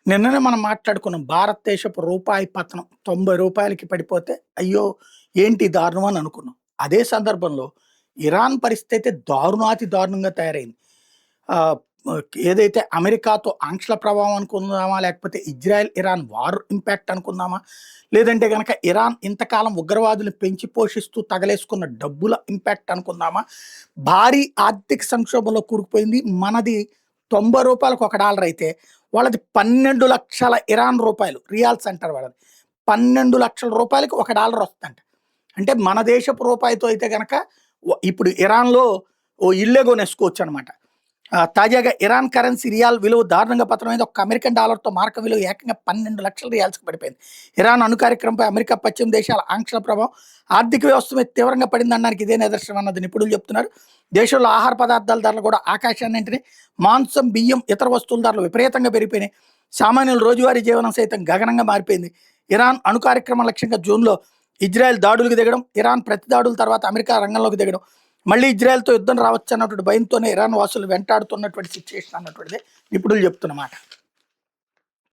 నిన్ననే మనం మాట్లాడుకున్నాం. భారతదేశపు రూపాయి పతనం రూ. 90కి పడిపోతే, అయ్యో! ఏంటి దారుణం అని అనుకున్నాం. అదే సందర్భంలో ఇరాన్ పరిస్థితి అయితే దారుణాతి దారుణంగా తయారైంది. ఆహ్, ఏదైతే అమెరికాతో ఆంక్షల ప్రభావం అనుకుందామా? లేకపోతే ఇజ్రాయెల్, ఇరాన్ వార్ ఇంపాక్ట్ అనుకుందామా? లేదంటే గనక ఇరాన్ ఇంతకాలం ఉగ్రవాదుల్ని పెంచి పోషిస్తూ తగలేసుకున్న డబ్బుల ఇంపాక్ట్ అనుకుందామా? భారీ ఆర్థిక సంక్షోభంలో కూరుకుపోయింది. మనది రూ. 90కి ఒక డాలర్ అయితే వాళ్ళది 12,00,000 ఇరాన్ రూపాయలు. రియాల్స్ అంటారు వాళ్ళది. రూ. 12,00,000కి ఒక డాలర్ వస్తుందంట. అంటే మన దేశపు రూపాయితో అయితే గనక ఇప్పుడు ఇరాన్‌లో ఓ ఇల్లే కొనేసుకోవచ్చనమాట. తాజాగా ఇరాన్ కరెన్సీ రియాల్ విలువ దారుణంగా పతనమైంది. ఒక్క అమెరికన్ డాలర్‌తో మారక విలువ ఏకంగా 12,00,000 రియాల్స్‌కి పడిపోయింది. ఇరాన్ అణు కార్యక్రమంపై అమెరికా, పశ్చిమ దేశాల ఆంక్షల ప్రభావం ఆర్థిక వ్యవస్థ మీద తీవ్రంగా పడిందనడానికి ఇదే నిదర్శనం అన్నది నిపుణులు చెప్తున్నారు. దేశంలో ఆహార పదార్థాల ధరలు కూడా ఆకాశాన్ని అంటినాయి. మాంసం, బియ్యం, ఇతర వస్తువుల ధరలు విపరీతంగా పెరిగిపోయినాయి. సామాన్యుల రోజువారీ జీవనం సైతం గగనంగా మారిపోయింది. ఇరాన్ అణు కార్యక్రమం లక్ష్యంగా జూన్‌లో ఇజ్రాయెల్ దాడులకు దిగడం, ఇరాన్ ప్రతి దాడుల తర్వాత అమెరికా రంగంలోకి దిగడం, మళ్ళీ ఇజ్రాయెల్‌తో యుద్ధం రావచ్చు అన్నటువంటి భయంతోనే ఇరాన్ వాసులు వెంటాడుతున్నటువంటి సిట్యుయేషన్ అన్నటువంటిదే నిపుణులు చెప్తున్నమాట.